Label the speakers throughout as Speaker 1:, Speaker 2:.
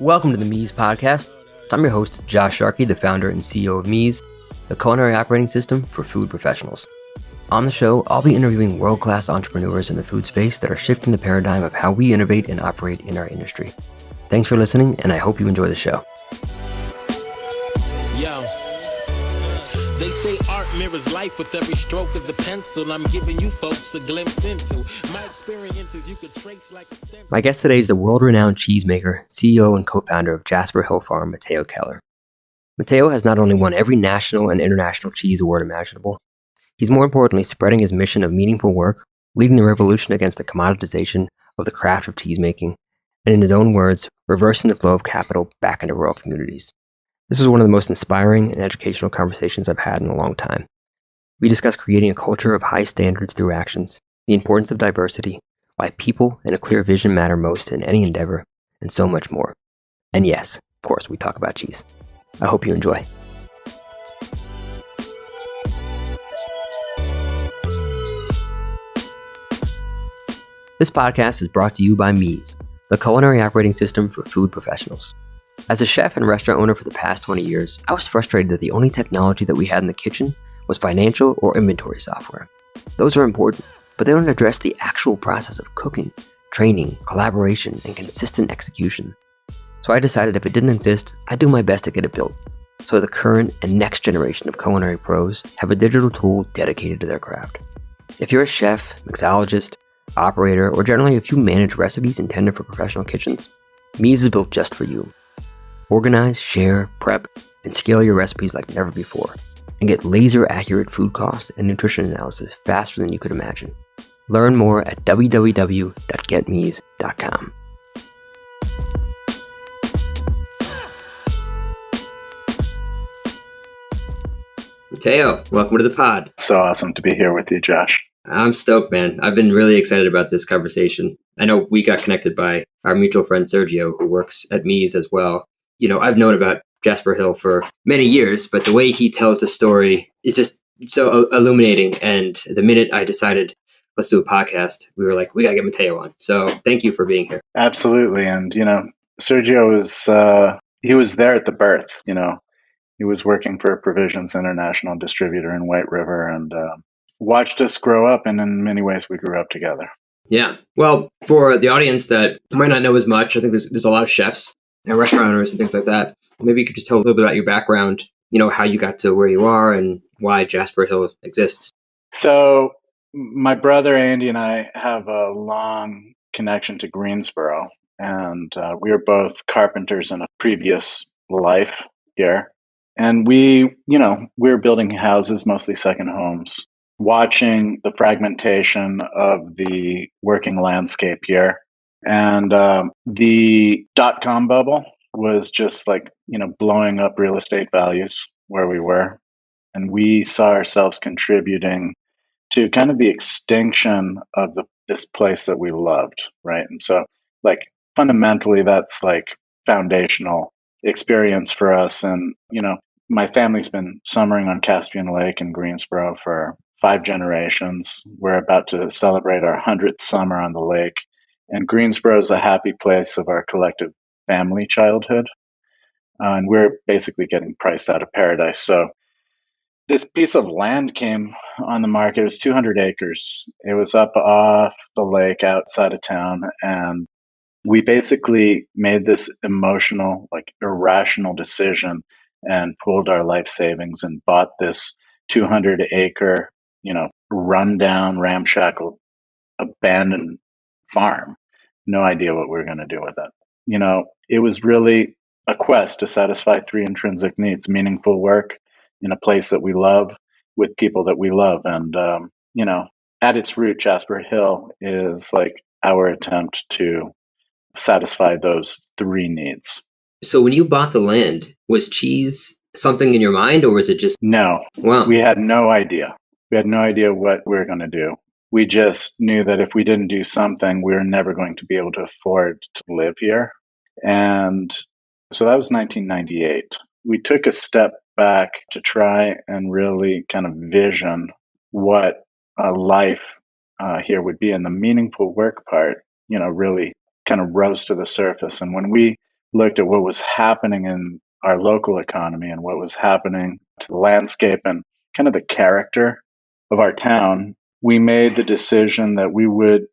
Speaker 1: Welcome to the Meez podcast. I'm your host, Josh Sharkey, the founder and CEO of Meez, the culinary operating system for food professionals. On the show, I'll be interviewing world-class entrepreneurs in the food space that are shifting the paradigm of how we innovate and operate in our industry. Thanks for listening, and I hope you enjoy the show.
Speaker 2: They say art mirrors life with every stroke of the pencil. I'm giving you folks a glimpse into my experiences you could trace like a stencil.
Speaker 1: My guest today is the world-renowned cheesemaker, CEO, and co-founder of Jasper Hill Farm, Mateo Kehler. Mateo has not only won every national and international cheese award imaginable, he's more importantly spreading his mission of meaningful work, leading the revolution against the commoditization of the craft of cheesemaking, and in his own words, reversing the flow of capital back into rural communities. This was one of the most inspiring and educational conversations I've had in a long time. We discussed creating a culture of high standards through actions, the importance of diversity, why people and a clear vision matter most in any endeavor, and so much more. And yes, of course, we talk about cheese. I hope you enjoy. This podcast is brought to you by Meez, the culinary operating system for food professionals. As a chef and restaurant owner for the past 20 years, I was frustrated that the only technology that we had in the kitchen was financial or inventory software. Those are important, but they don't address the actual process of cooking, training, collaboration, and consistent execution. So I decided if it didn't exist, I'd do my best to get it built, so the current and next generation of culinary pros have a digital tool dedicated to their craft. If you're a chef, mixologist, operator, or generally if you manage recipes intended for professional kitchens, Meez is built just for you. Organize, share, prep, and scale your recipes like never before, and get laser-accurate food cost and nutrition analysis faster than you could imagine. Learn more at www.getmeez.com. Mateo, welcome to the pod.
Speaker 3: So awesome to be here with you, Josh.
Speaker 1: I'm stoked, man. I've been really excited about this conversation. I know we got connected by our mutual friend Sergio, who works at Meez as well. You know, I've known about Jasper Hill for many years, but the way he tells the story is just so illuminating. And the minute I decided, let's do a podcast, we were like, we got to get Mateo on. So thank you for being here.
Speaker 3: Absolutely. And, Sergio he was there at the birth, he was working for a Provisions International distributor in White River and watched us grow up. And in many ways, we grew up together.
Speaker 1: Yeah. Well, for the audience that might not know as much, I think there's a lot of chefs and restaurant owners and things like that. Maybe you could just tell a little bit about your background, how you got to where you are and why Jasper Hill exists.
Speaker 3: So my brother Andy and I have a long connection to Greensboro, and we were both carpenters in a previous life here. And we were building houses, mostly second homes, watching the fragmentation of the working landscape here. And the dot-com bubble was just blowing up real estate values where we were. And we saw ourselves contributing to kind of the extinction of this place that we loved, right? And so fundamentally, that's foundational experience for us. And, my family's been summering on Caspian Lake in Greensboro for 5 generations. We're about to celebrate our 100th summer on the lake. And Greensboro is a happy place of our collective family childhood. And we're basically getting priced out of paradise. So this piece of land came on the market. It was 200 acres. It was up off the lake outside of town. And we basically made this emotional, irrational decision and pooled our life savings and bought this 200 acre, rundown, ramshackle, abandoned farm. No idea what we were going to do with it. It was really a quest to satisfy 3 intrinsic needs: meaningful work in a place that we love with people that we love. And, at its root, Jasper Hill is our attempt to satisfy those 3 needs.
Speaker 1: So when you bought the land, was cheese something in your mind, or was it just...
Speaker 3: No.
Speaker 1: Wow.
Speaker 3: We had no idea. We had no idea what we were going to do. We just knew that if we didn't do something, we were never going to be able to afford to live here. And so that was 1998. We took a step back to try and really kind of vision what a life here would be. And the meaningful work part, really kind of rose to the surface. And when we looked at what was happening in our local economy and what was happening to the landscape and kind of the character of our town, we made the decision that we would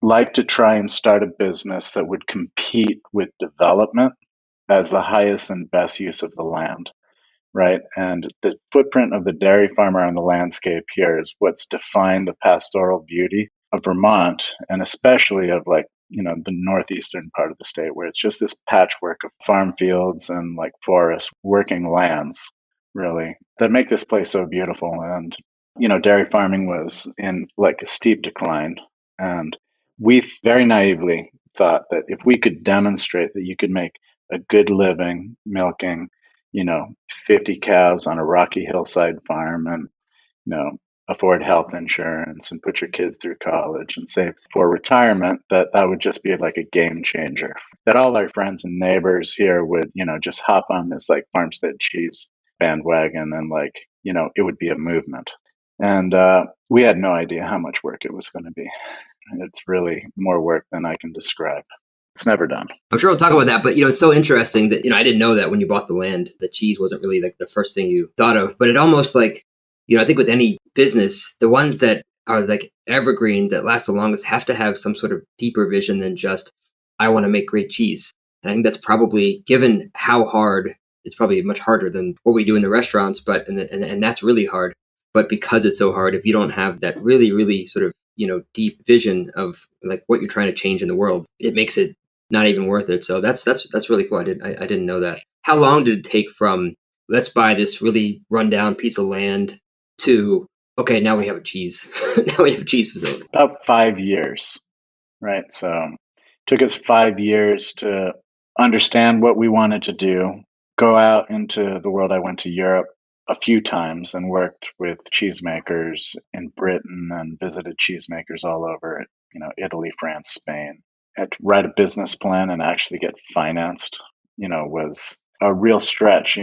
Speaker 3: like to try and start a business that would compete with development as the highest and best use of the land, right? And the footprint of the dairy farmer on the landscape here is what's defined the pastoral beauty of Vermont, and especially of like, the northeastern part of the state, where it's just this patchwork of farm fields and like forests, working lands, really, that make this place so beautiful. And, dairy farming was in like a steep decline. And we very naively thought that if we could demonstrate that you could make a good living milking, 50 cows on a rocky hillside farm and, afford health insurance and put your kids through college and save for retirement, that would just be like a game changer. That all our friends and neighbors here would, just hop on this like farmstead cheese bandwagon and like, it would be a movement. And we had no idea how much work it was going to be. It's really more work than I can describe. It's never done.
Speaker 1: I'm sure we'll talk about that, but it's so interesting that I didn't know that when you bought the land, the cheese wasn't really like the first thing you thought of. But it almost like I think with any business, the ones that are like evergreen that last the longest have to have some sort of deeper vision than just I want to make great cheese. And I think that's probably, given how hard, it's probably much harder than what we do in the restaurants, but and that's really hard. But because it's so hard, if you don't have that really, really sort of deep vision of like what you're trying to change in the world, it makes it not even worth it. So that's really cool. I didn't know that. How long did it take from let's buy this really rundown piece of land to okay, now we have a cheese. Now we have a cheese facility?
Speaker 3: About 5 years, right? So it took us 5 years to understand what we wanted to do, go out into the world. I went to Europe a few times and worked with cheesemakers in Britain and visited cheesemakers all over, Italy, France, Spain. To write a business plan and actually get financed, was a real stretch.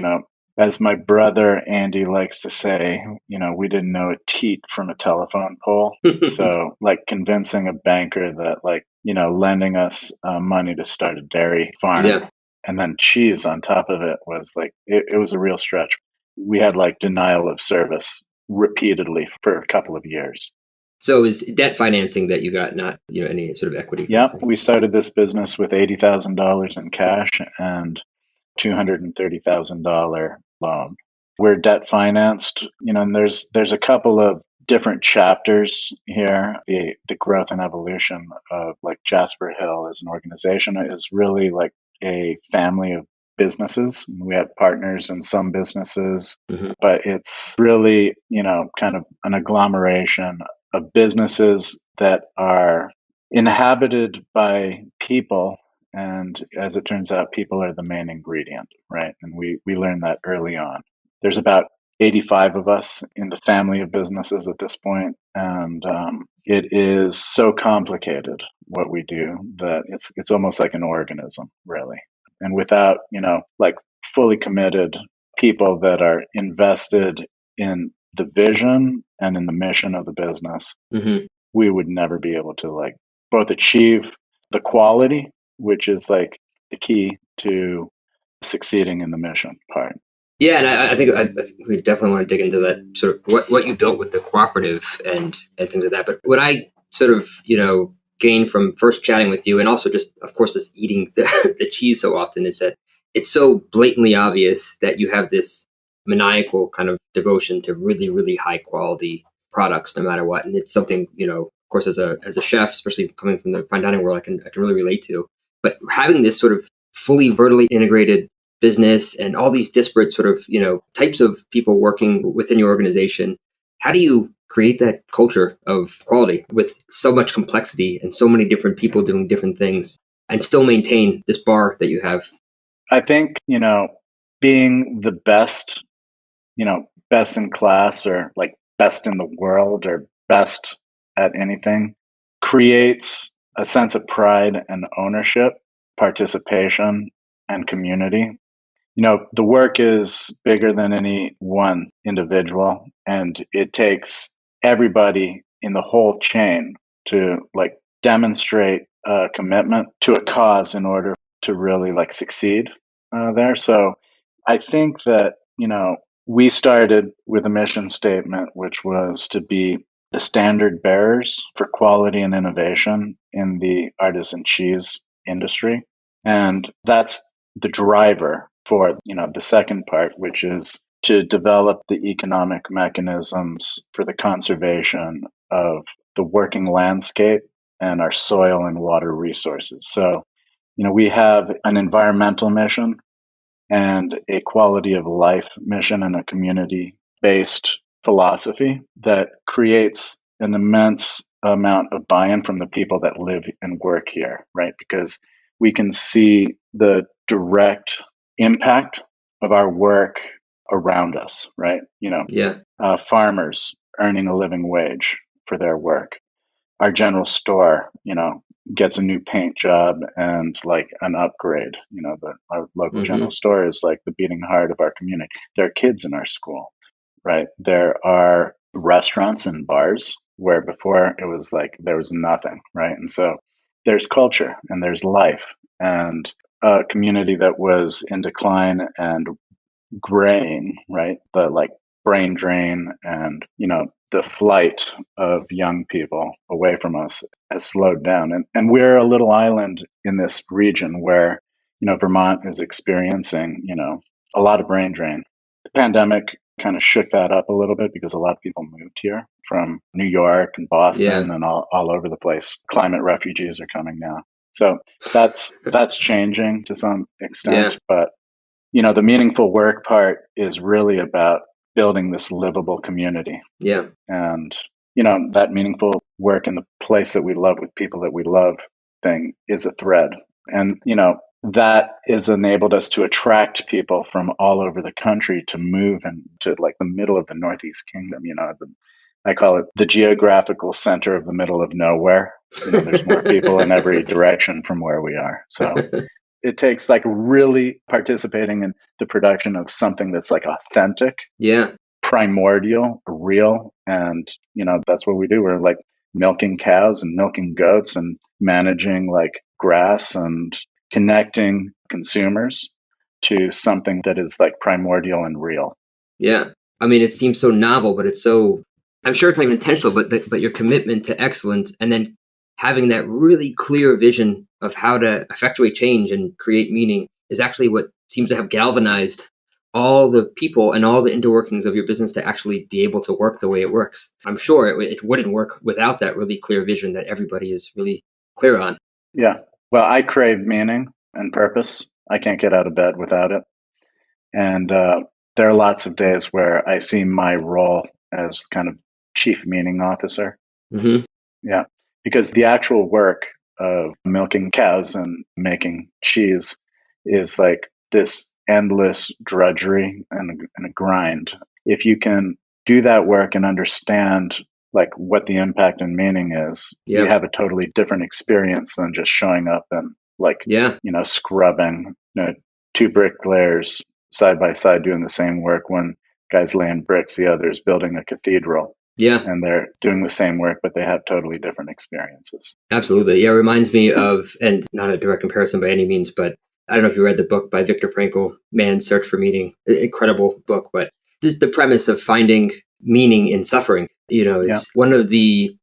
Speaker 3: As my brother Andy likes to say, we didn't know a teat from a telephone pole. So, like, convincing a banker that, like, lending us money to start a dairy farm and then cheese on top of it was like, it was a real stretch. We had like denial of service repeatedly for a couple of years.
Speaker 1: So is debt financing that you got, not any sort of equity?
Speaker 3: Yeah, we started this business with $80,000 in cash and $230,000 loan. We're debt financed, and there's a couple of different chapters here. The growth and evolution of like Jasper Hill as an organization is really like a family of businesses. We have partners in some businesses, but it's really, kind of an agglomeration of businesses that are inhabited by people. And as it turns out, people are the main ingredient, right? And we learned that early on. There's about 85 of us in the family of businesses at this point, and it is so complicated what we do that it's almost like an organism, really. And without, like fully committed people that are invested in the vision and in the mission of the business, we would never be able to like both achieve the quality, which is like the key to succeeding in the mission part.
Speaker 1: Yeah, and I think we definitely want to dig into that sort of what you built with the cooperative and things like that. But what I sort of gained from first chatting with you, and also just of course just eating the cheese so often, is that it's so blatantly obvious that you have this maniacal kind of devotion to really, really high quality products, no matter what. And it's something of course as a chef, especially coming from the fine dining world, I can really relate to. But having this sort of fully vertically integrated business and all these disparate sort of types of people working within your organization, how do you create that culture of quality with so much complexity and so many different people doing different things and still maintain this bar that you have?
Speaker 3: I think being the best, best in class or like best in the world or best at anything creates a sense of pride and ownership, participation, and community. The work is bigger than any one individual, and it takes everybody in the whole chain to like demonstrate a commitment to a cause in order to really like succeed there. So I think that, we started with a mission statement, which was to be the standard bearers for quality and innovation in the artisan cheese industry. And that's the driver for, the second part, which is to develop the economic mechanisms for the conservation of the working landscape and our soil and water resources. So, we have an environmental mission and a quality of life mission and a community based philosophy that creates an immense amount of buy-in from the people that live and work here, right? Because we can see the direct impact of our work around us, right?
Speaker 1: Yeah.
Speaker 3: Farmers earning a living wage for their work. Our general store, gets a new paint job and like an upgrade. Our local general store is like the beating heart of our community. There are kids in our school, right? There are restaurants and bars where before it was like there was nothing, right? And so there's culture and there's life, and a community that was in decline and graying, right? The like brain drain and, the flight of young people away from us has slowed down. And we're a little island in this region where, Vermont is experiencing, a lot of brain drain. The pandemic kind of shook that up a little bit because a lot of people moved here from New York and Boston and all over the place. Climate refugees are coming now. So that's changing to some extent, but the meaningful work part is really about building this livable community.
Speaker 1: Yeah.
Speaker 3: And, that meaningful work in the place that we love with people that we love thing is a thread. And, that has enabled us to attract people from all over the country to move into like the middle of the Northeast Kingdom. I call it the geographical center of the middle of nowhere. There's more people in every direction from where we are. So it takes like really participating in the production of something that's like authentic, primordial, real. And, that's what we do. We're like milking cows and milking goats and managing like grass and connecting consumers to something that is like primordial and real.
Speaker 1: Yeah. I mean, it seems so novel, but it's so, I'm sure it's not even intentional, but your commitment to excellence and then having that really clear vision of how to effectuate change and create meaning is actually what seems to have galvanized all the people and all the interworkings of your business to actually be able to work the way it works. I'm sure it wouldn't work without that really clear vision that everybody is really clear on.
Speaker 3: Yeah. Well, I crave meaning and purpose. I can't get out of bed without it. And there are lots of days where I see my role as kind of chief meaning officer.
Speaker 1: Mm-hmm.
Speaker 3: Yeah. Because the actual work of milking cows and making cheese is like this endless drudgery and a grind. If you can do that work and understand like what the impact and meaning is, you have a totally different experience than just showing up and like, scrubbing, two bricklayers side by side doing the same work. One guy's laying bricks, the other's building a cathedral.
Speaker 1: Yeah.
Speaker 3: And they're doing the same work, but they have totally different experiences.
Speaker 1: Absolutely. Yeah, it reminds me of, and not a direct comparison by any means, but I don't know if you read the book by Viktor Frankl, Man's Search for Meaning. Incredible book, but just the premise of finding meaning in suffering, is one of the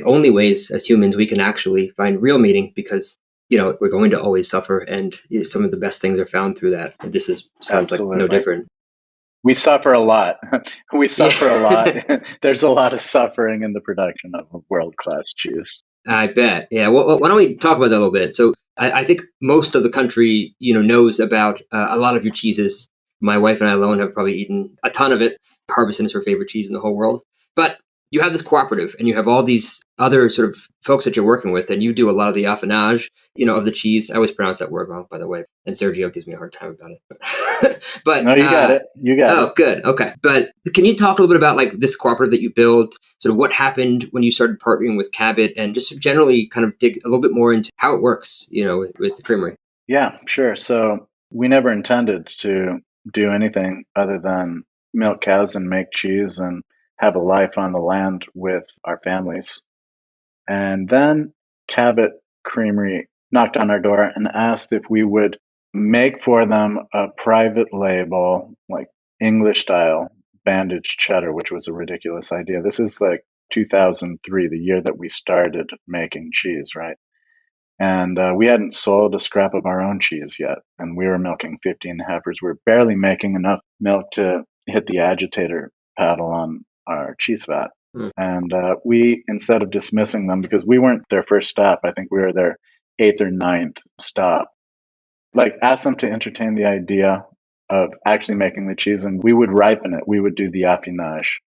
Speaker 1: only ways as humans we can actually find real meaning because, we're going to always suffer and some of the best things are found through that. And this sounds
Speaker 3: Absolutely.
Speaker 1: like no different.
Speaker 3: We suffer a lot. We suffer a lot. There's a lot of suffering in the production of world-class cheese.
Speaker 1: I bet. Yeah. Well, why don't we talk about that a little bit? So I think most of the country, knows about a lot of your cheeses. My wife and I alone have probably eaten a ton of it. Harbison is her favorite cheese in the whole world. But you have this cooperative and you have all these other sort of folks that you're working with, and you do a lot of the affinage, of the cheese. I always pronounce that word wrong, by the way. And Sergio gives me a hard time about it. But
Speaker 3: no, you got it. You got it.
Speaker 1: Oh, good. Okay. But can you talk a little bit about like this cooperative that you built, sort of what happened when you started partnering with Cabot, and just generally kind of dig a little bit more into how it works, with the creamery?
Speaker 3: Yeah, sure. So we never intended to do anything other than milk cows and make cheese and have a life on the land with our families. And then Cabot Creamery knocked on our door and asked if we would make for them a private label, like English style bandaged cheddar, which was a ridiculous idea. This is like 2003, the year that we started making cheese, right? And we hadn't sold a scrap of our own cheese yet. And we were milking 15 heifers. We were barely making enough milk to hit the agitator paddle on our cheese vat.
Speaker 1: Mm.
Speaker 3: And we, instead of dismissing them, because we weren't their first stop, I think we were their eighth or ninth stop, like asked them to entertain the idea of actually making the cheese, and we would ripen it. We would do the affinage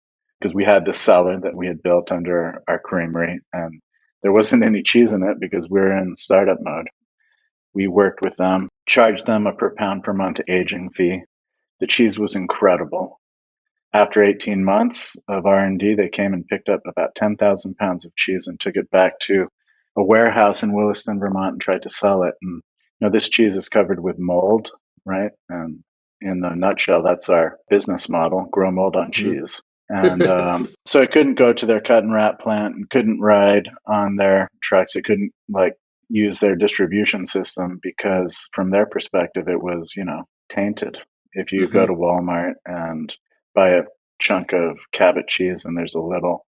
Speaker 3: because we had this cellar that we had built under our creamery, and there wasn't any cheese in it because we were in startup mode. We worked with them, charged them a per pound per month aging fee. The cheese was incredible. After 18 months of R&D, they came and picked up about 10,000 pounds of cheese and took it back to a warehouse in Williston, Vermont, and tried to sell it. And this cheese is covered with mold, right? And in a nutshell, that's our business model: grow mold on cheese. And so it couldn't go to their cut and wrap plant, and couldn't ride on their trucks. It couldn't use their distribution system because from their perspective, it was tainted. If you go to Walmart and buy a chunk of Cabot cheese and there's a little,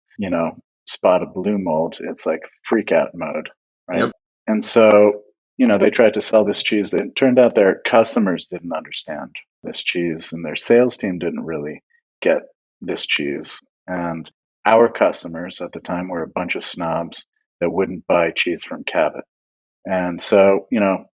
Speaker 3: spot of blue mold, it's like freak out mode, right?
Speaker 1: Yep.
Speaker 3: And so, they tried to sell this cheese. It turned out their customers didn't understand this cheese and their sales team didn't really get this cheese. And our customers at the time were a bunch of snobs that wouldn't buy cheese from Cabot. And so,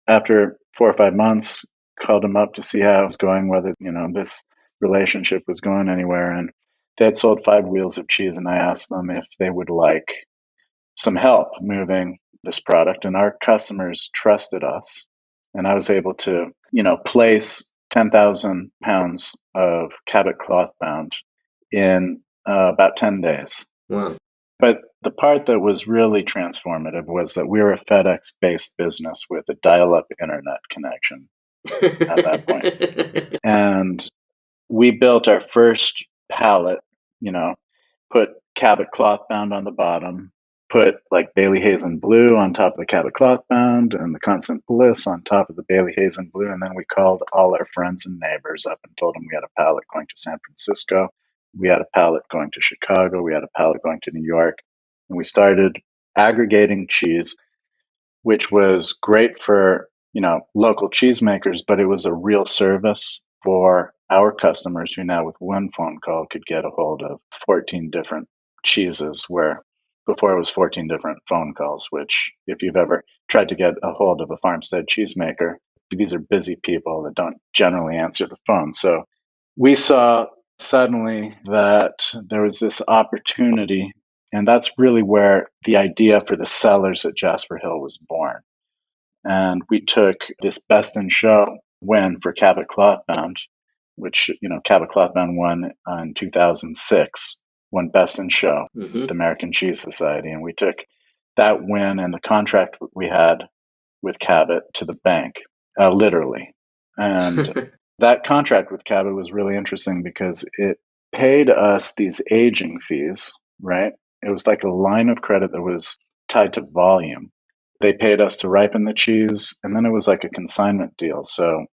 Speaker 3: after 4 or 5 months, called them up to see how it was going, whether, this relationship was going anywhere. And they had sold 5 wheels of cheese, and I asked them if they would like some help moving this product. And our customers trusted us. And I was able to, place 10,000 pounds of Cabot cloth bound in about 10 days.
Speaker 1: Wow.
Speaker 3: But the part that was really transformative was that we were a FedEx-based business with a dial-up internet connection at that point. And we built our first pallet, put Cabot cloth bound on the bottom, put like Bailey Hazen Blue on top of the Cabot cloth bound and the Constant Bliss on top of the Bailey Hazen Blue. And then we called all our friends and neighbors up and told them we had a pallet going to San Francisco. We had a pallet going to Chicago. We had a pallet going to New York. And we started aggregating cheese, which was great for, local cheesemakers, but it was a real service for our customers who now with one phone call could get a hold of 14 different cheeses, where before it was 14 different phone calls, which if you've ever tried to get a hold of a farmstead cheesemaker, these are busy people that don't generally answer the phone. So we saw suddenly that there was this opportunity, and that's really where the idea for the cellars at Jasper Hill was born. And we took this best in show win for Cabot Clothbound, which, Cabot Clothbound won in 2006, won best in show, the American Cheese Society. And we took that win and the contract we had with Cabot to the bank, literally. And that contract with Cabot was really interesting because it paid us these aging fees, right? It was like a line of credit that was tied to volume. They paid us to ripen the cheese, and then it was like a consignment deal. So,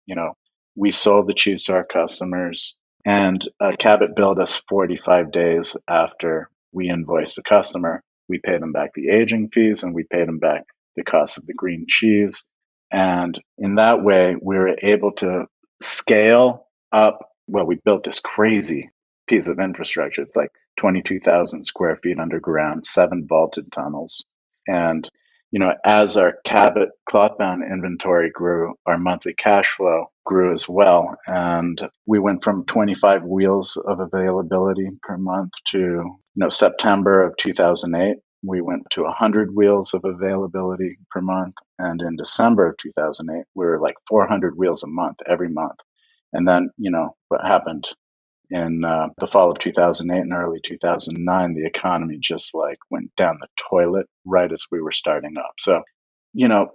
Speaker 3: we sold the cheese to our customers, and Cabot billed us 45 days after we invoiced the customer. We paid them back the aging fees, and we paid them back the cost of the green cheese. And in that way, we were able to scale up. Well, we built this crazy piece of infrastructure. It's like 22,000 square feet underground, 7 vaulted tunnels. And, as our Cabot clothbound inventory grew, our monthly cash flow grew as well. And we went from 25 wheels of availability per month to, September of 2008. We went to 100 wheels of availability per month. And in December of 2008, we were like 400 wheels a month, every month. And then, what happened in the fall of 2008 and early 2009, the economy just went down the toilet right as we were starting up. So,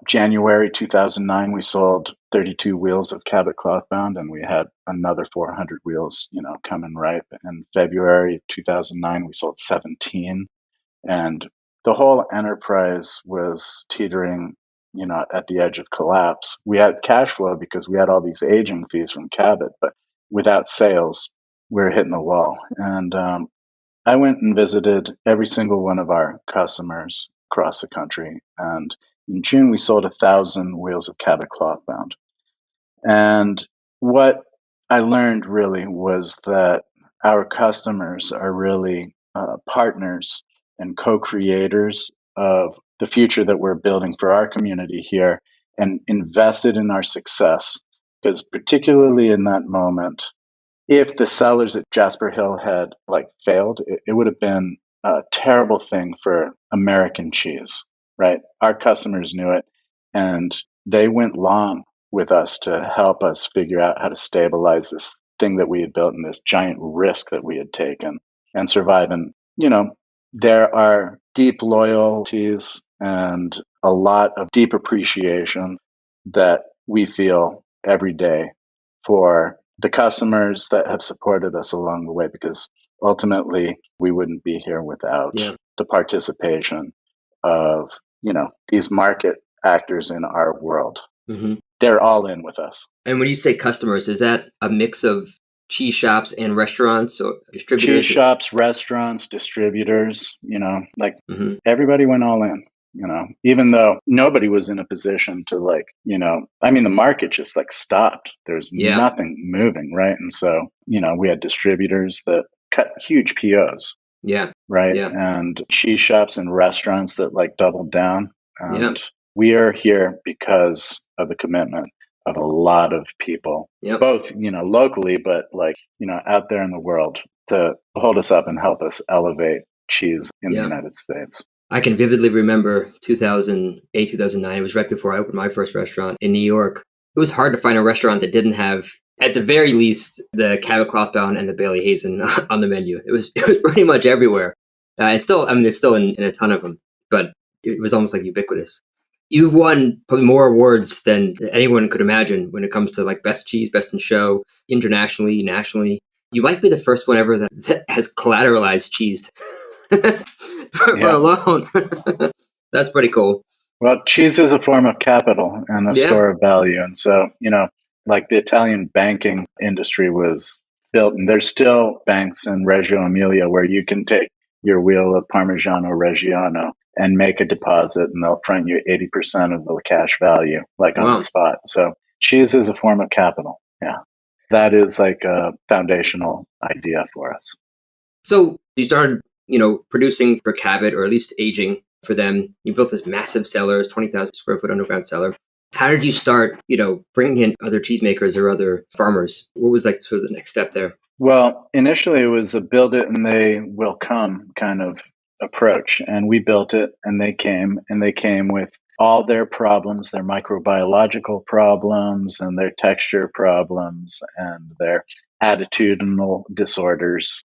Speaker 3: January 2009, we sold 32 wheels of Cabot Clothbound, and we had another 400 wheels, coming ripe. In February 2009, we sold 17. And the whole enterprise was teetering at the edge of collapse. We had cash flow because we had all these aging fees from Cabot, but without sales, we were hitting the wall. And I went and visited every single one of our customers across the country. And in June, we sold 1,000 wheels of Cabot cloth bound. And what I learned really was that our customers are really partners and co-creators of the future that we're building for our community here and invested in our success. Because particularly in that moment, if the sellers at Jasper Hill had failed, it would have been a terrible thing for American cheese, right? Our customers knew it, and they went long with us to help us figure out how to stabilize this thing that we had built and this giant risk that we had taken and survive. And, there are deep loyalties and a lot of deep appreciation that we feel every day for the customers that have supported us along the way, because ultimately we wouldn't be here without the participation of, these market actors in our world.
Speaker 1: Mm-hmm.
Speaker 3: They're all in with us.
Speaker 1: And when you say customers, is that a mix of cheese shops and restaurants or distributors?
Speaker 3: Cheese shops, restaurants, distributors, everybody went all in. Even though nobody was in a position to the market just stopped. There's nothing moving, right? And so, we had distributors that cut huge POs.
Speaker 1: Yeah.
Speaker 3: Right.
Speaker 1: Yeah.
Speaker 3: And cheese shops and restaurants that doubled down. And we are here because of the commitment of a lot of people, both, locally, but out there in the world to hold us up and help us elevate cheese in the United States.
Speaker 1: I can vividly remember 2008, 2009. It was right before I opened my first restaurant in New York. It was hard to find a restaurant that didn't have, at the very least, the Cabot cloth bound and the Bailey Hazen on the menu. It was pretty much everywhere. It's still, there's still in a ton of them, but it was almost ubiquitous. You've won probably more awards than anyone could imagine when it comes to best cheese, best in show, internationally, nationally. You might be the first one ever that has collateralized cheese. for a loan. That's pretty cool.
Speaker 3: Well, cheese is a form of capital and a store of value. And so, the Italian banking industry was built, and there's still banks in Reggio Emilia where you can take your wheel of Parmigiano Reggiano and make a deposit, and they'll front you 80% of the cash value, on the spot. So cheese is a form of capital. Yeah. That is a foundational idea for us.
Speaker 1: So you started producing for Cabot, or at least aging for them. You built this massive cellar, 20,000 square foot underground cellar. How did you start, bringing in other cheesemakers or other farmers? What was sort of the next step there?
Speaker 3: Well, initially it was a build it and they will come kind of approach. And we built it and they came with all their problems, their microbiological problems and their texture problems and their attitudinal disorders.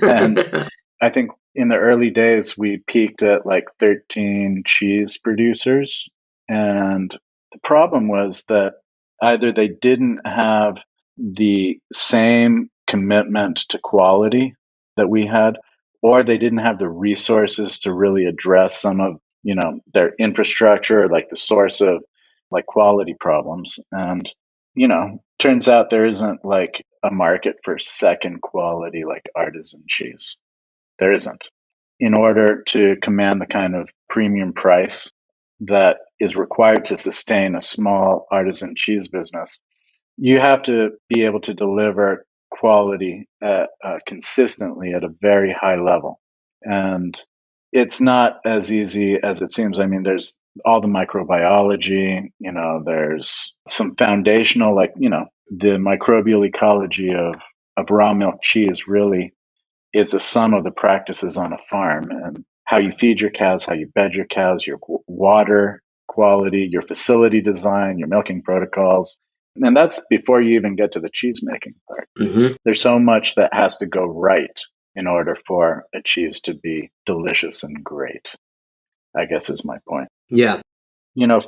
Speaker 3: And I think in the early days, we peaked at 13 cheese producers. And the problem was that either they didn't have the same commitment to quality that we had, or they didn't have the resources to really address some of, their infrastructure, the source of quality problems. And, turns out there isn't a market for second quality, artisan cheese. There isn't. In order to command the kind of premium price that is required to sustain a small artisan cheese business, you have to be able to deliver quality consistently at a very high level. And it's not as easy as it seems. There's all the microbiology, there's some foundational, the microbial ecology of raw milk cheese really is the sum of the practices on a farm and how you feed your cows, how you bed your cows, your water quality, your facility design, your milking protocols. And that's before you even get to the cheese making part.
Speaker 1: Mm-hmm.
Speaker 3: There's so much that has to go right in order for a cheese to be delicious and great, I guess is my point.
Speaker 1: Yeah.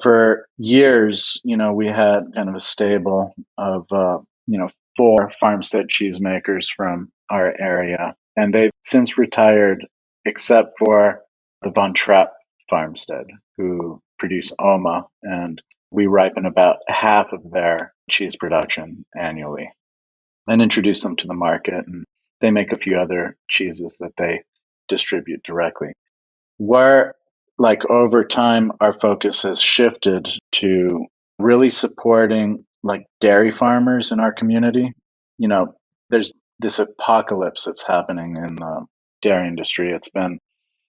Speaker 3: For years, we had kind of a stable of, 4 farmstead cheesemakers from our area. And they've since retired, except for the Von Trapp farmstead, who produce Oma, and we ripen about half of their cheese production annually and introduce them to the market. And they make a few other cheeses that they distribute directly. Where, like, over time, our focus has shifted to really supporting like dairy farmers in our community. You know, there's this apocalypse that's happening in the dairy industry. It's been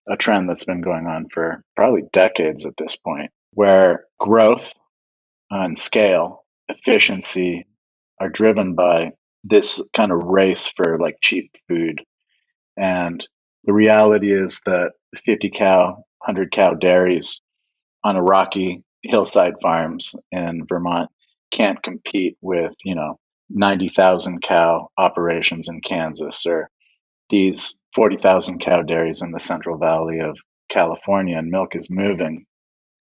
Speaker 3: a trend that's been going on for probably decades at this point, where growth and scale, efficiency are driven by this kind of race for like cheap food. And the reality is that 50 cow, 100 cow dairies on a rocky hillside farms in Vermont can't compete with, 90,000 cow operations in Kansas, or these 40,000 cow dairies in the Central Valley of California, and milk is moving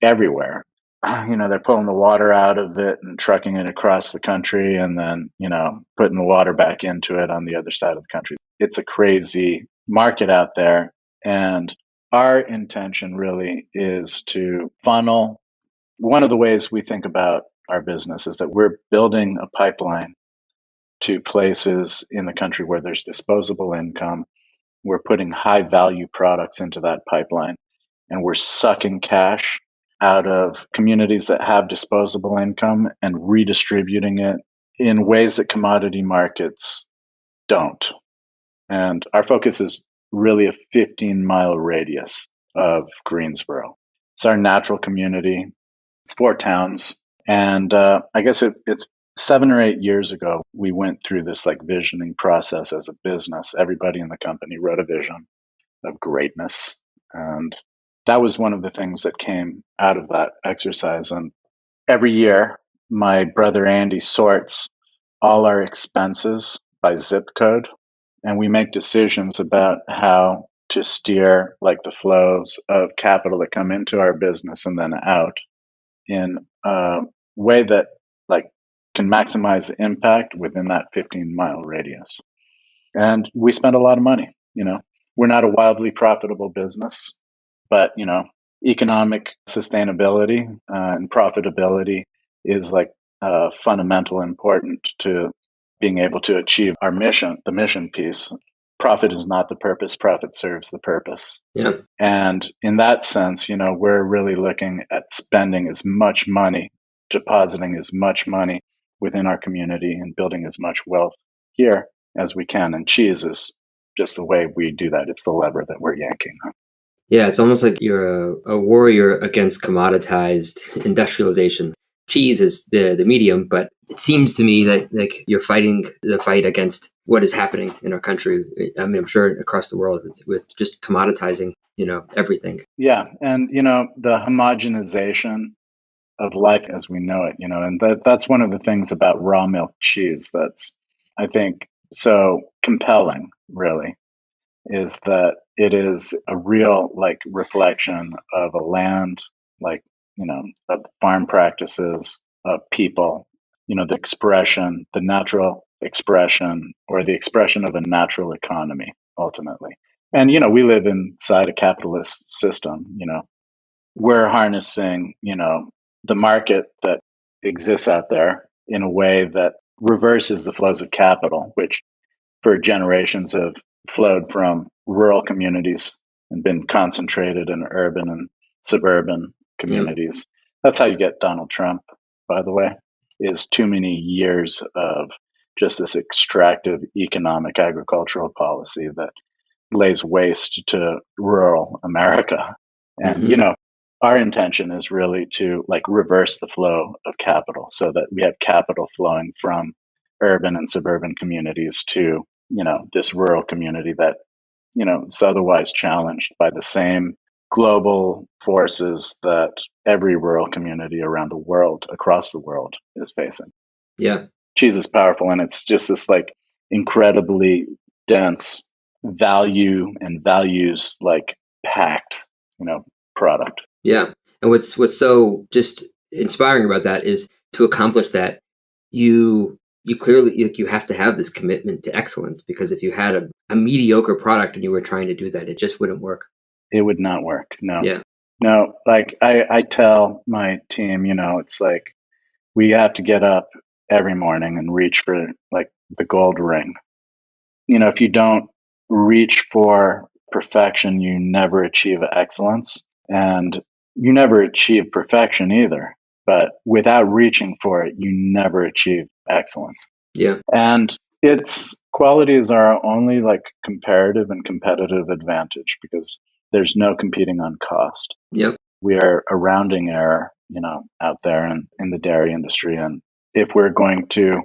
Speaker 3: everywhere. They're pulling the water out of it and trucking it across the country, and then, putting the water back into it on the other side of the country. It's a crazy market out there. And our intention really is to funnel. One of the ways we think about our business is that we're building a pipeline to places in the country where there's disposable income. We're putting high value products into that pipeline, and we're sucking cash out of communities that have disposable income and redistributing it in ways that commodity markets don't. And our focus is really a 15-mile radius of Greensboro. It's our natural community. It's 4 towns. And I guess it's 7 or 8 years ago, we went through this like visioning process as a business. Everybody in the company wrote a vision of greatness. And that was one of the things that came out of that exercise. And every year, my brother Andy sorts all our expenses by zip code, and we make decisions about how to steer like the flows of capital that come into our business and then out in a way that like can maximize the impact within that 15-mile radius. And we spend a lot of money. We're not a wildly profitable business, but economic sustainability and profitability is like fundamental important to being able to achieve our mission, the mission piece. Profit is not the purpose, profit serves the purpose.
Speaker 1: Yeah.
Speaker 3: And in that sense, we're really looking at spending as much money, depositing as much money within our community and building as much wealth here as we can. And cheese is just the way we do that. It's the lever that we're yanking.
Speaker 1: Yeah, it's almost like you're a warrior against commoditized industrialization. Cheese is the medium, but it seems to me that like you're fighting the fight against what is happening in our country. I mean, I'm sure across the world with just commoditizing, everything.
Speaker 3: Yeah, and the homogenization of life as we know it, and that's one of the things about raw milk cheese that's, I think, so compelling, really, is that it is a real like reflection of a land, like, of farm practices, of people, the expression, the natural expression, or the expression of a natural economy, ultimately. And, we live inside a capitalist system, we're harnessing, the market that exists out there in a way that reverses the flows of capital, which for generations have flowed from rural communities and been concentrated in urban and suburban communities. That's how you get Donald Trump, by the way, is too many years of just this extractive economic agricultural policy that lays waste to rural America. And, our intention is really to like reverse the flow of capital so that we have capital flowing from urban and suburban communities to, this rural community that, is otherwise challenged by the same global forces that every rural community around the world, across the world, is facing.
Speaker 1: Yeah.
Speaker 3: Cheese is powerful, and it's just this like incredibly dense value and values like packed, product.
Speaker 1: Yeah. And what's so just inspiring about that is to accomplish that, you clearly you have to have this commitment to excellence, because if you had a mediocre product and you were trying to do that, it just wouldn't work.
Speaker 3: It would not work. No.
Speaker 1: Yeah.
Speaker 3: No, like I tell my team, it's like we have to get up every morning and reach for like the gold ring. If you don't reach for perfection, you never achieve excellence, and you never achieve perfection either. But without reaching for it, you never achieve excellence.
Speaker 1: Yeah.
Speaker 3: And its quality is our only like comparative and competitive advantage because there's no competing on cost.
Speaker 1: Yep.
Speaker 3: We are a rounding error, out there in the dairy industry. And if we're going to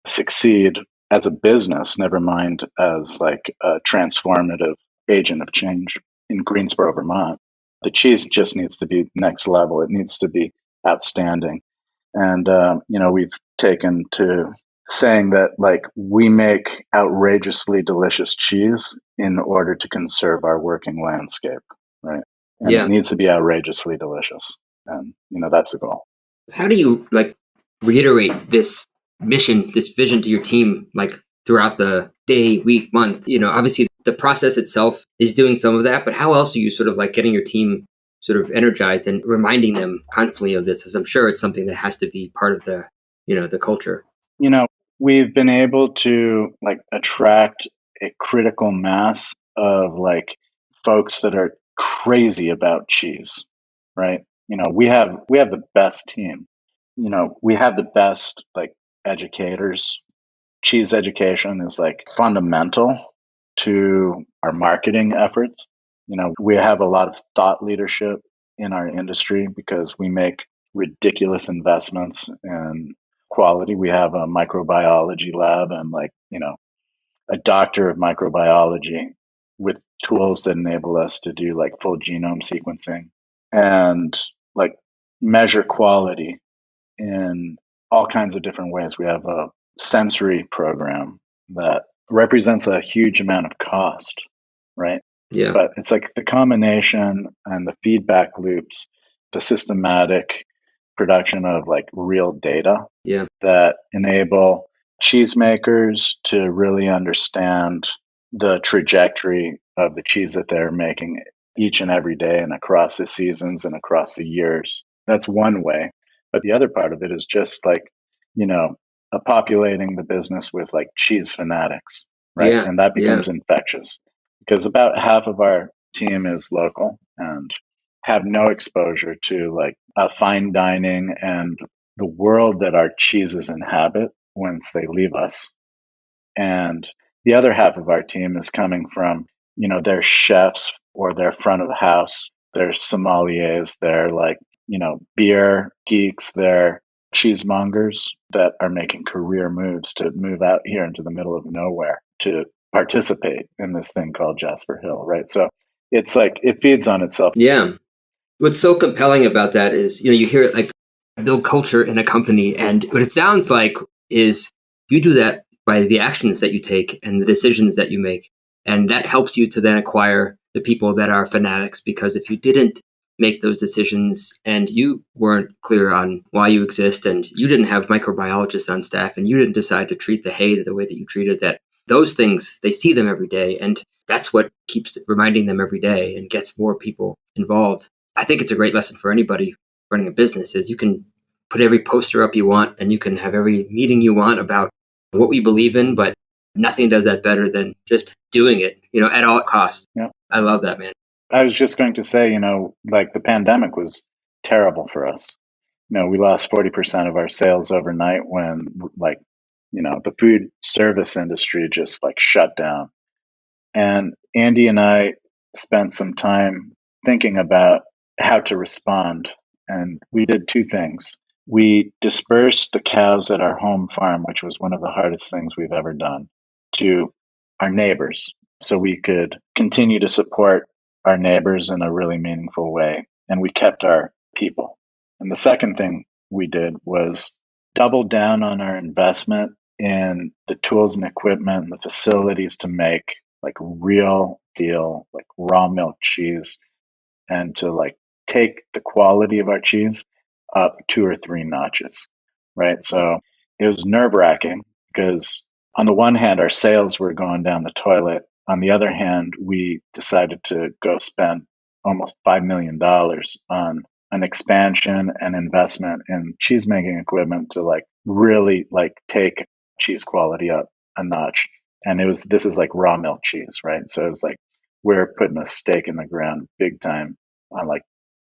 Speaker 3: succeed as a business, never mind as like a transformative agent of change in Greensboro, Vermont, the cheese just needs to be next level. It needs to be outstanding. And, we've taken to saying that like we make outrageously delicious cheese in order to conserve our working landscape, right? And it
Speaker 1: Yeah.
Speaker 3: needs to be outrageously delicious. And, that's the goal.
Speaker 1: How do you like reiterate this mission, this vision to your team, like throughout the day, week, month? Obviously the process itself is doing some of that, but how else are you sort of like getting your team sort of energized and reminding them constantly of this? As I'm sure it's something that has to be part of the culture.
Speaker 3: You know, we've been able to like attract a critical mass of like folks that are crazy about cheese, right? We have the best team. We have the best like educators. Cheese education is like fundamental to our marketing efforts. We have a lot of thought leadership in our industry because we make ridiculous investments in quality. We have a microbiology lab and like, a doctor of microbiology with tools that enable us to do like full genome sequencing and like measure quality in all kinds of different ways. We have a sensory program that represents a huge amount of cost, right?
Speaker 1: Yeah.
Speaker 3: But it's like the combination and the feedback loops, the systematic production of like real data
Speaker 1: Yeah.
Speaker 3: that enable cheesemakers to really understand the trajectory of the cheese that they're making each and every day and across the seasons and across the years. That's one way. But the other part of it is just like, you know, populating the business with like cheese fanatics, right?
Speaker 1: Yeah.
Speaker 3: And that
Speaker 1: Yeah.
Speaker 3: becomes infectious because about half of our team is local and have no exposure to like fine dining and the world that our cheeses inhabit once they leave us. And the other half of our team is coming from, their chefs or their front of the house, their sommeliers, they're like, beer geeks, they're cheesemongers that are making career moves to move out here into the middle of nowhere to participate in this thing called Jasper Hill, right? So it's like it feeds on itself.
Speaker 1: Yeah. What's so compelling about that is, you hear it like build culture in a company. And what it sounds like is you do that by the actions that you take and the decisions that you make. And that helps you to then acquire the people that are fanatics, because if you didn't make those decisions and you weren't clear on why you exist and you didn't have microbiologists on staff and you didn't decide to treat the hay the way that you treated that, those things, they see them every day. And that's what keeps reminding them every day and gets more people involved. I think it's a great lesson for anybody running a business is you can put every poster up you want and you can have every meeting you want about what we believe in, but nothing does that better than just doing it, at all costs.
Speaker 3: Yeah.
Speaker 1: I love that, man.
Speaker 3: I was just going to say, like the pandemic was terrible for us. We lost 40% of our sales overnight when like, the food service industry just like shut down. And Andy and I spent some time thinking about how to respond. And we did two things. We dispersed the cows at our home farm, which was one of the hardest things we've ever done, to our neighbors so we could continue to support our neighbors in a really meaningful way. And we kept our people. And the second thing we did was double down on our investment in the tools and equipment and the facilities to make like real deal, like raw milk cheese, and to like take the quality of our cheese up 2 or 3 notches, right? So it was nerve wracking because on the one hand, our sales were going down the toilet. On the other hand, we decided to go spend almost $5 million on an expansion and investment in cheese making equipment to like really like take cheese quality up a notch. And this is like raw milk cheese, right? So it was like, we're putting a stake in the ground big time on like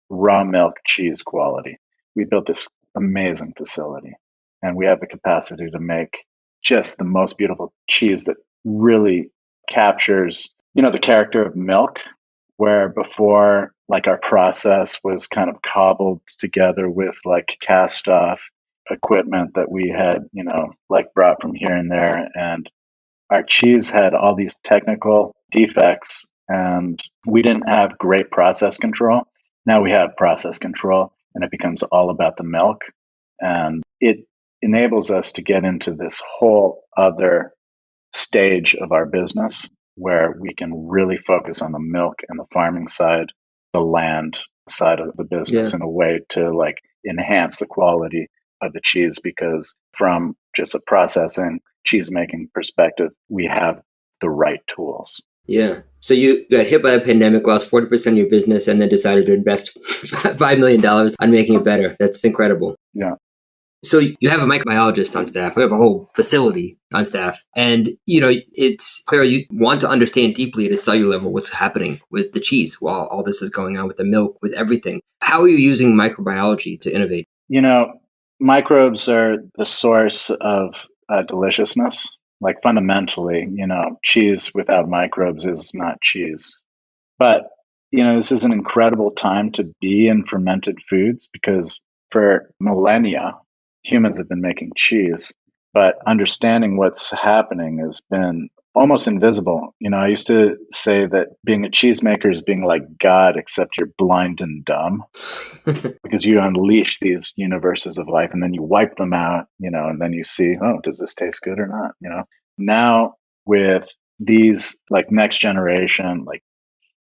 Speaker 3: raw milk cheese quality. We built this amazing facility, and we have the capacity to make just the most beautiful cheese that really captures, the character of milk, where before, like, our process was kind of cobbled together with like cast off equipment that we had, like brought from here and there. And our cheese had all these technical defects, and we didn't have great process control. Now we have process control, and it becomes all about the milk. And it enables us to get into this whole other stage of our business where we can really focus on the milk and the farming side, the land side of the business, in a way to like enhance the quality of the cheese, because from just a processing cheese making perspective, we have the right tools.
Speaker 1: Yeah. So you got hit by a pandemic, lost 40% of your business, and then decided to invest $5 million on making it better. That's incredible.
Speaker 3: Yeah.
Speaker 1: So you have a microbiologist on staff. We have a whole facility on staff. And, it's clear you want to understand deeply at a cellular level what's happening with the cheese while all this is going on with the milk, with everything. How are you using microbiology to innovate?
Speaker 3: Microbes are the source of deliciousness. Like fundamentally, cheese without microbes is not cheese. But, this is an incredible time to be in fermented foods, because for millennia, humans have been making cheese, but understanding what's happening has been almost invisible. I used to say that being a cheesemaker is being like God, except you're blind and dumb, because you unleash these universes of life and then you wipe them out, and then you see, oh, does this taste good or not? Now with these like next generation, like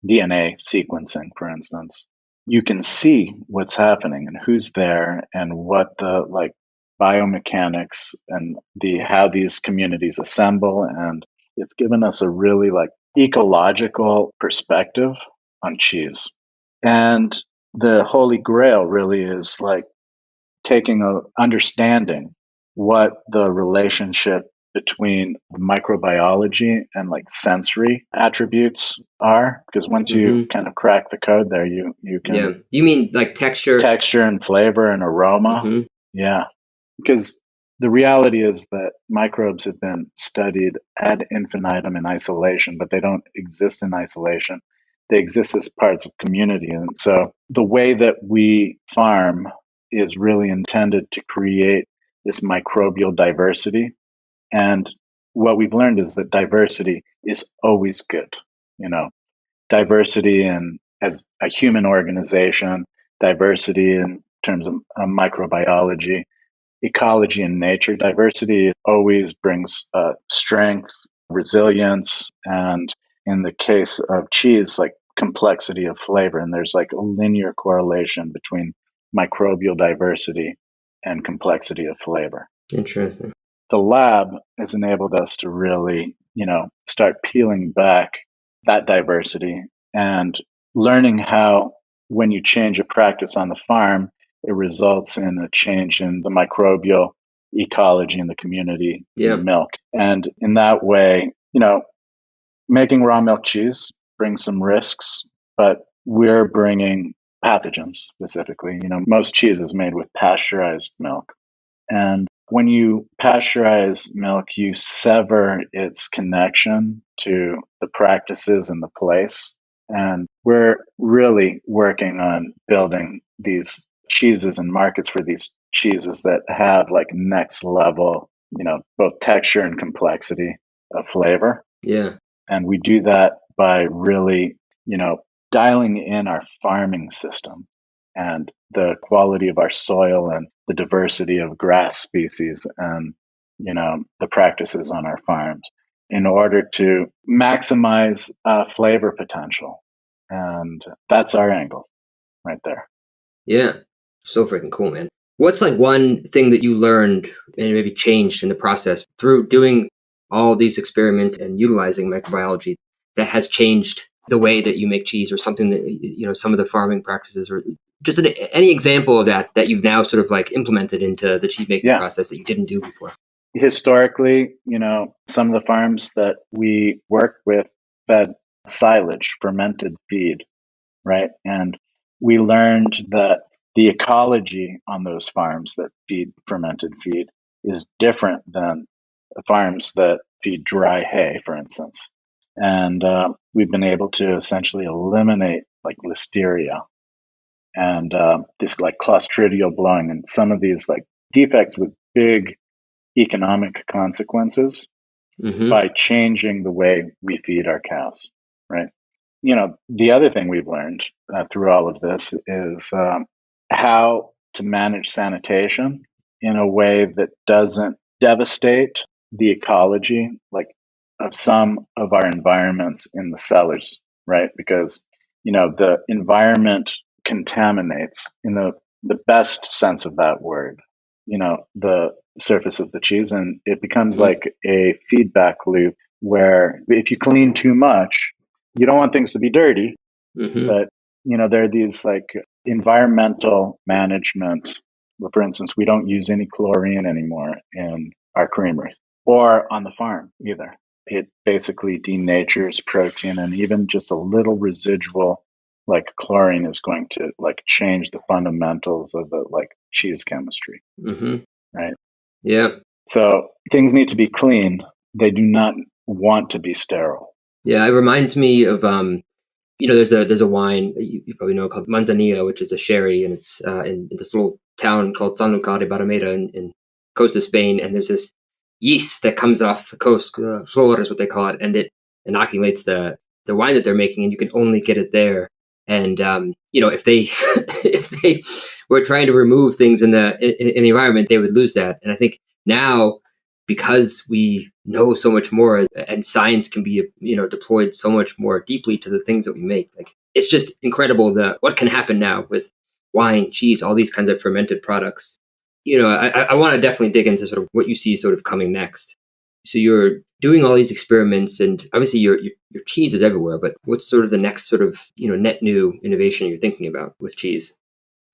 Speaker 3: DNA sequencing, for instance, you can see what's happening and who's there and what the like biomechanics and how these communities assemble. And it's given us a really like ecological perspective on cheese. And the holy grail really is like understanding what the relationship between microbiology and like sensory attributes are, because once you kind of crack the code there, you can
Speaker 1: You mean like texture
Speaker 3: and flavor and aroma. Yeah, because the reality is that microbes have been studied ad infinitum in isolation, but they don't exist in isolation. They exist as parts of community. And so the way that we farm is really intended to create this microbial diversity. And what we've learned is that diversity is always good. Diversity as a human organization, diversity in terms of microbiology, ecology, and nature. Diversity always brings strength, resilience, and in the case of cheese, like complexity of flavor. And there's like a linear correlation between microbial diversity and complexity of flavor.
Speaker 1: Interesting.
Speaker 3: The lab has enabled us to really, start peeling back that diversity and learning how, when you change a practice on the farm, it results in a change in the microbial ecology in the community, in the milk. And in that way, making raw milk cheese brings some risks, but we're bringing pathogens specifically. Most cheese is made with pasteurized milk. And when you pasteurize milk, you sever its connection to the practices and the place. And we're really working on building these cheeses and markets for these cheeses that have like next level, both texture and complexity of flavor.
Speaker 1: Yeah.
Speaker 3: And we do that by really, dialing in our farming system and the quality of our soil and the diversity of grass species and, the practices on our farms in order to maximize flavor potential. And that's our angle right there.
Speaker 1: Yeah. So freaking cool, man. What's like one thing that you learned and maybe changed in the process through doing all these experiments and utilizing microbiology that has changed the way that you make cheese, or something that, some of the farming practices, or just any example of that you've now sort of like implemented into the cheese making process that you didn't do before?
Speaker 3: Historically, some of the farms that we worked with fed silage, fermented feed, right? And we learned that the ecology on those farms that feed fermented feed is different than farms that feed dry hay, for instance. And we've been able to essentially eliminate like listeria and this like clostridial blowing and some of these like defects with big economic consequences by changing the way we feed our cows, right? The other thing we've learned through all of this is how to manage sanitation in a way that doesn't devastate the ecology, like of some of our environments in the cellars, right? Because the environment contaminates in the best sense of that word, the surface of the cheese, and it becomes like a feedback loop where if you clean too much, you don't want things to be dirty, but there are these like environmental management. For instance, we don't use any chlorine anymore in our creamery or on the farm either. It basically denatures protein, and even just a little residual like chlorine is going to like change the fundamentals of the like cheese chemistry, right?
Speaker 1: Yeah.
Speaker 3: So things need to be clean. They do not want to be sterile.
Speaker 1: Yeah, it reminds me of there's a wine you probably know called Manzanilla, which is a sherry, and it's in this little town called Sanlúcar de Barrameda in coast of Spain, and there's this yeast that comes off the coast, flor is what they call it, and it inoculates the wine that they're making, and you can only get it there. And if they if they were trying to remove things in the environment, they would lose that. And I think now, because we know so much more and science can be deployed so much more deeply to the things that we make, like it's just incredible what can happen now with wine, cheese, all these kinds of fermented products. I want to definitely dig into sort of what you see sort of coming next. So you're doing all these experiments, and obviously your cheese is everywhere, but what's sort of the next sort of net new innovation you're thinking about with cheese?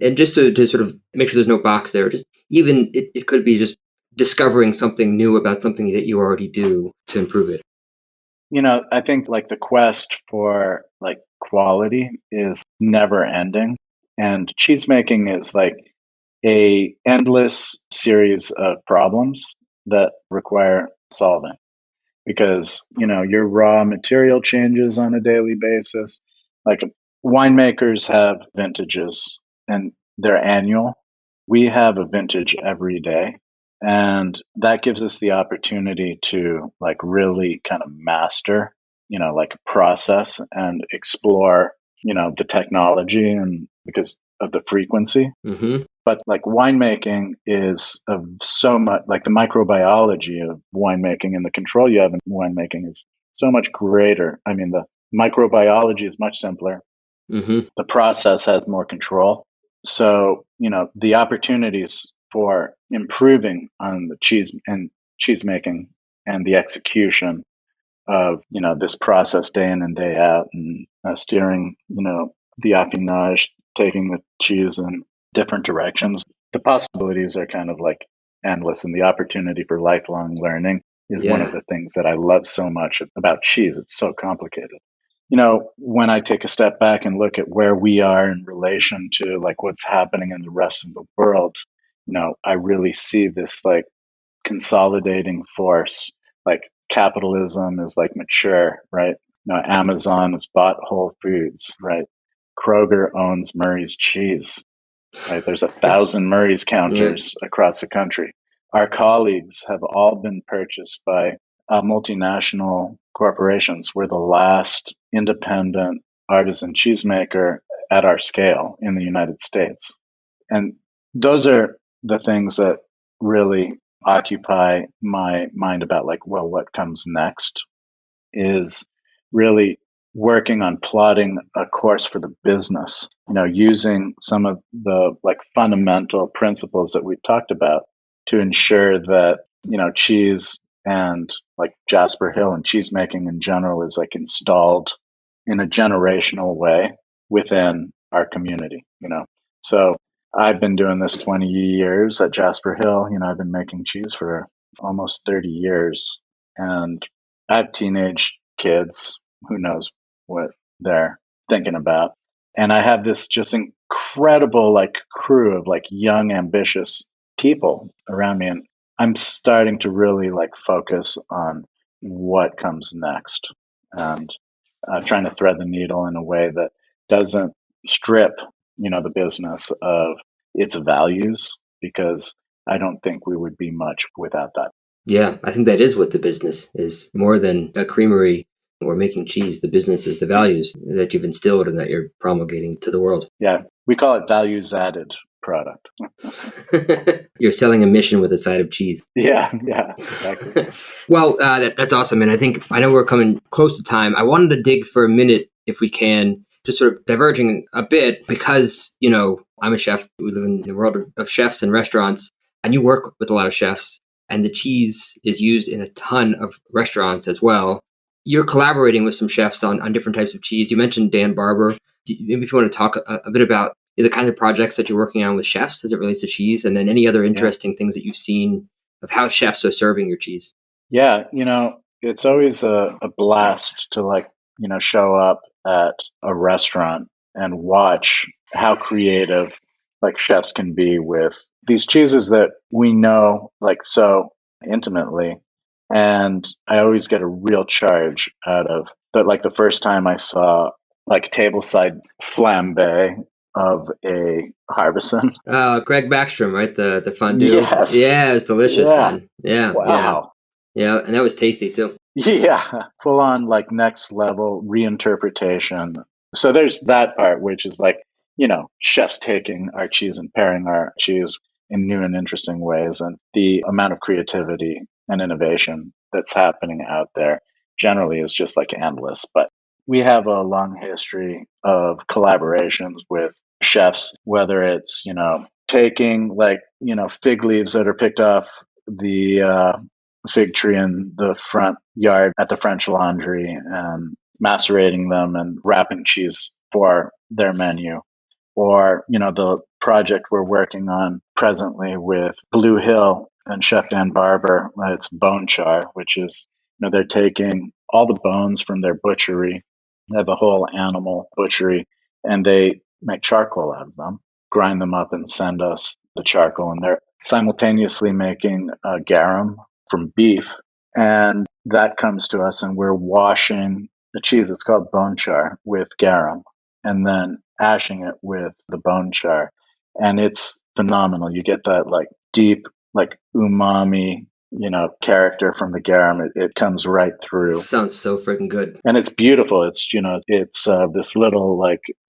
Speaker 1: And just to sort of make sure there's no box there, just even it could be just discovering something new about something that you already do to improve it.
Speaker 3: I think like the quest for like quality is never ending, and cheese making is like a endless series of problems that require solving, because your raw material changes on a daily basis. Like winemakers have vintages and they're annual. We have a vintage every day, and that gives us the opportunity to like really kind of master like a process and explore the technology, and because of the frequency. But like winemaking is of so much, like the microbiology of winemaking and the control you have in winemaking is so much greater. I mean, the microbiology is much simpler. The process has more control. So, the opportunities for improving on the cheese making and the execution of, this process day in and day out, and steering, the affinage, taking the cheese in different directions. The possibilities are kind of like endless, and the opportunity for lifelong learning is one of the things that I love so much about cheese. It's so complicated. When I take a step back and look at where we are in relation to like what's happening in the rest of the world, I really see this like consolidating force. Like capitalism is like mature, right? Amazon has bought Whole Foods, right? Kroger owns Murray's Cheese, right? There's 1,000 Murray's counters across the country. Our colleagues have all been purchased by multinational corporations. We're the last independent artisan cheesemaker at our scale in the United States. And those are the things that really occupy my mind about like, well, what comes next is really working on plotting a course for the business, using some of the like fundamental principles that we've talked about to ensure that, cheese and like Jasper Hill and cheese making in general is like installed in a generational way within our community, So I've been doing this 20 years at Jasper Hill. I've been making cheese for almost 30 years, and I have teenage kids. Who knows what they're thinking about? And I have this just incredible crew of young, ambitious people around me, and I'm starting to really focus on what comes next, and trying to thread the needle in a way that doesn't strip the business of its values, because I don't think we would be much without that.
Speaker 1: Yeah, I think that is what the business is. More than a creamery or making cheese, the business is the values that you've instilled and that you're promulgating to the world.
Speaker 3: Yeah, we call it values added product.
Speaker 1: You're selling a mission with a side of cheese.
Speaker 3: Yeah, exactly.
Speaker 1: Well, that's awesome. And I know we're coming close to time. I wanted to dig for a minute, if we can, just sort of diverging a bit, because, I'm a chef. We live in the world of chefs and restaurants, and you work with a lot of chefs, and the cheese is used in a ton of restaurants as well. You're collaborating with some chefs on different types of cheese. You mentioned Dan Barber. Maybe if you want to talk a bit about the kind of projects that you're working on with chefs as it relates to cheese, and then any other interesting things that you've seen of how chefs are serving your cheese.
Speaker 3: Yeah, it's always a blast to show up at a restaurant and watch how creative chefs can be with these cheeses that we know so intimately. And I always get a real charge out of that. The first time I saw tableside flambe of a Harbison.
Speaker 1: Greg Backstrom, right? The fondue.
Speaker 3: Yes.
Speaker 1: Yeah, it's delicious, man. Yeah.
Speaker 3: Wow.
Speaker 1: Yeah, and that was tasty too.
Speaker 3: Yeah, full on next level reinterpretation. So there's that part, which is chefs taking our cheese and pairing our cheese in new and interesting ways. And the amount of creativity and innovation that's happening out there generally is just endless. But we have a long history of collaborations with chefs, whether it's, taking fig leaves that are picked off the fig tree in the front yard at the French Laundry and macerating them and wrapping cheese for their menu. Or, the project we're working on presently with Blue Hill and Chef Dan Barber, it's bone char, which is, they're taking all the bones from their butchery. They have a whole animal butchery, and they make charcoal out of them, grind them up and send us the charcoal. And they're simultaneously making garum from beef, and that comes to us, and we're washing the cheese. It's called bone char with garum, and then ashing it with the bone char, and it's phenomenal. You get that deep umami character from the garum. It comes right through.
Speaker 1: Sounds so freaking good.
Speaker 3: And it's beautiful. It's it's this little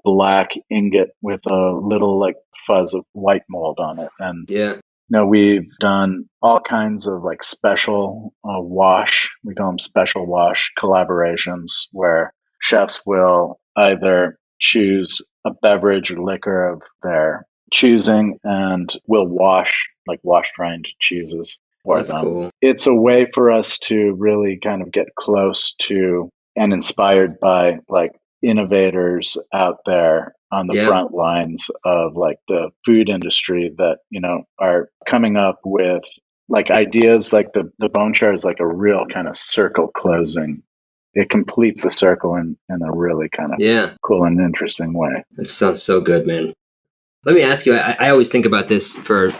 Speaker 3: black ingot with a little fuzz of white mold on it. And
Speaker 1: yeah,
Speaker 3: we've done all kinds of special wash. We call them special wash collaborations, where chefs will either choose a beverage or liquor of their choosing and will wash rind cheeses for
Speaker 1: that's
Speaker 3: them.
Speaker 1: Cool.
Speaker 3: It's a way for us to really kind of get close to and inspired by innovators out there on the front lines of the food industry that are coming up with ideas. The bone char is a real kind of circle closing. It completes the circle in a really kind of cool and interesting way.
Speaker 1: It sounds so good, man. Let me ask you, I always think about this for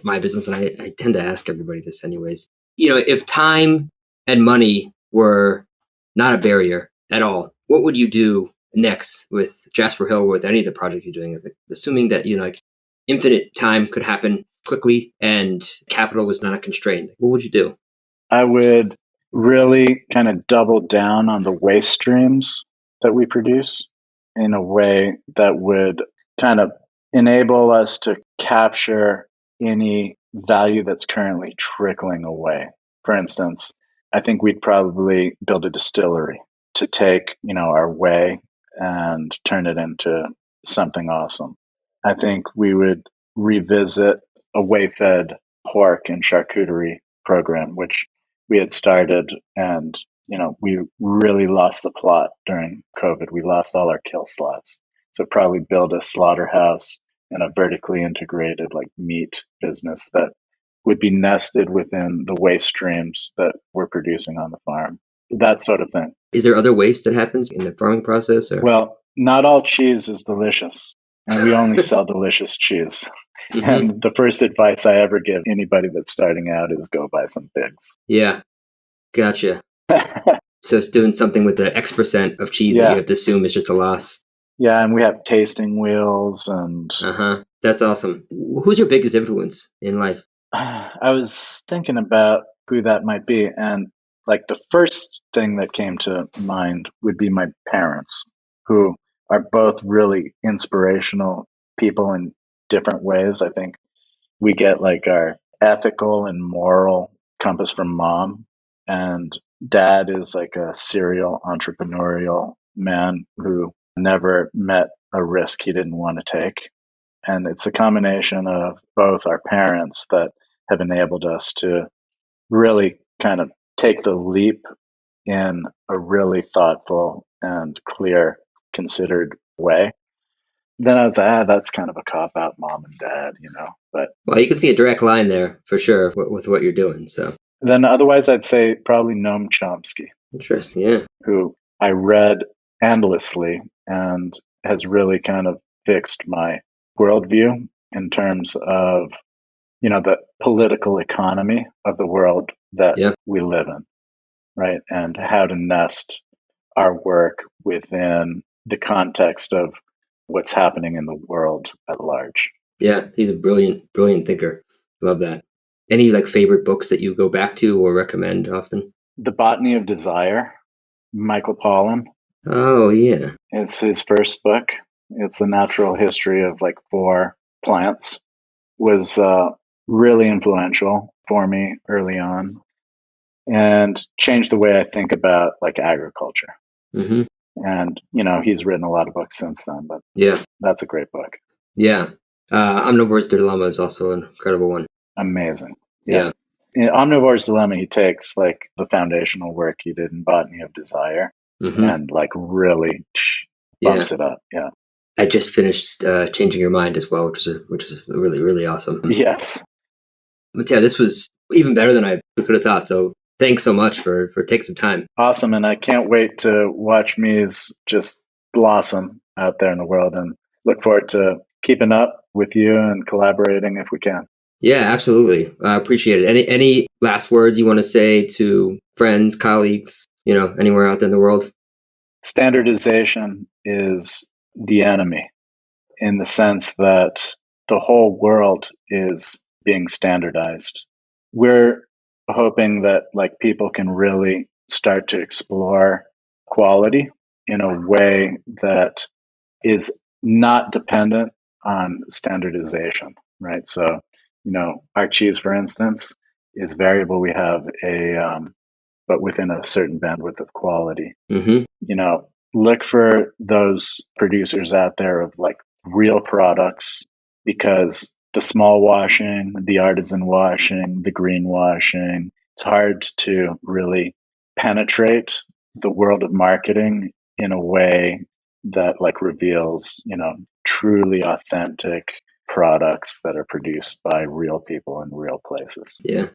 Speaker 1: my business, and I tend to ask everybody this anyways. If time and money were not a barrier at all, what would you do next with Jasper Hill, with any of the project you're doing? Assuming that, infinite time could happen quickly and capital was not a constraint, what would you do?
Speaker 3: I would really kind of double down on the waste streams that we produce in a way that would kind of enable us to capture any value that's currently trickling away. For instance, I think we'd probably build a distillery to take, our whey and turn it into something awesome. I think we would revisit a whey-fed pork and charcuterie program, which we had started, and we really lost the plot during COVID. We lost all our kill slots. So probably build a slaughterhouse and a vertically integrated like meat business that would be nested within the waste streams that we're producing on the farm. That sort of thing.
Speaker 1: Is there other waste that happens in the farming process? Or?
Speaker 3: Well, not all cheese is delicious, and we only sell delicious cheese.
Speaker 1: Mm-hmm.
Speaker 3: And the first advice I ever give anybody that's starting out is go buy some pigs.
Speaker 1: Yeah, gotcha. So it's doing something with the X% of cheese that you have to assume is just a loss.
Speaker 3: Yeah, and we have tasting wheels and...
Speaker 1: That's awesome. Who's your biggest influence in life?
Speaker 3: I was thinking about who that might be, and like the first thing that came to mind would be my parents, who are both really inspirational people in different ways. I think we get like our ethical and moral compass from mom, and dad is like a serial entrepreneurial man who never met a risk he didn't want to take. And it's a combination of both our parents that have enabled us to really kind of take the leap in a really thoughtful and clear, considered way. Then I was like, that's kind of a cop-out, mom and dad, But
Speaker 1: well, you can see a direct line there for sure with what you're doing. So
Speaker 3: then otherwise, I'd say probably Noam Chomsky.
Speaker 1: Interesting, yeah.
Speaker 3: Who I read endlessly and has really kind of fixed my worldview in terms of, the political economy of the world that we live in, right? And how to nest our work within the context of what's happening in the world at large.
Speaker 1: Yeah, he's a brilliant thinker. Love that. Any like favorite books that you go back to or recommend often?
Speaker 3: The Botany of Desire, Michael Pollan.
Speaker 1: Oh, yeah.
Speaker 3: It's his first book. It's the natural history of like 4 plants. Was really influential for me early on and changed the way I think about like agriculture.
Speaker 1: Mm-hmm.
Speaker 3: And, he's written a lot of books since then, but that's a great book.
Speaker 1: Yeah. Omnivore's Dilemma is also an incredible one.
Speaker 3: Amazing. Yeah. In Omnivore's Dilemma, he takes like the foundational work he did in Botany of Desire and like really bumps it up. Yeah.
Speaker 1: I just finished Changing Your Mind as well, which is really, really awesome.
Speaker 3: Yes.
Speaker 1: Mateo, this was even better than I could have thought. So thanks so much for taking some time.
Speaker 3: Awesome. And I can't wait to watch meez just blossom out there in the world, and look forward to keeping up with you and collaborating if we can.
Speaker 1: Yeah, absolutely. I appreciate it. Any last words you want to say to friends, colleagues, anywhere out there in the world?
Speaker 3: Standardization is the enemy, in the sense that the whole world is being standardized. We're hoping that like people can really start to explore quality in a way that is not dependent on standardization, right? So, our cheese, for instance, is variable. We have but within a certain bandwidth of quality.
Speaker 1: Mm-hmm.
Speaker 3: Look for those producers out there of like real products, because the small washing, the artisan washing, the green washing, it's hard to really penetrate the world of marketing in a way that like reveals, truly authentic products that are produced by real people in real places.
Speaker 1: Yeah.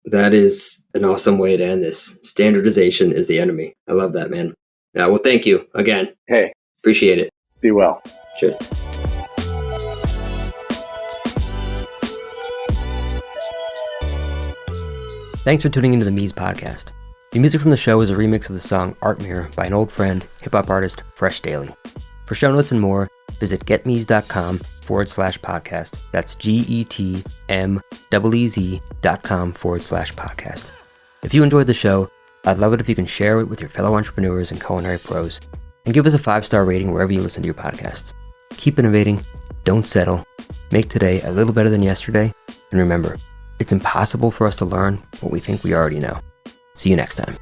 Speaker 1: That is an awesome way to end this. Standardization is the enemy. I love that, man. Well, thank you again.
Speaker 3: Hey.
Speaker 1: Appreciate it.
Speaker 3: Be well.
Speaker 1: Cheers. Thanks for tuning into the Meez podcast. The music from the show is a remix of the song Art Mirror by an old friend, hip-hop artist, Fresh Daily. For show notes and more, visit getmeez.com/podcast. That's GETMEEZ.com/podcast. If you enjoyed the show, I'd love it if you can share it with your fellow entrepreneurs and culinary pros, and give us a 5-star rating wherever you listen to your podcasts. Keep innovating, don't settle, make today a little better than yesterday, and remember, it's impossible for us to learn what we think we already know. See you next time.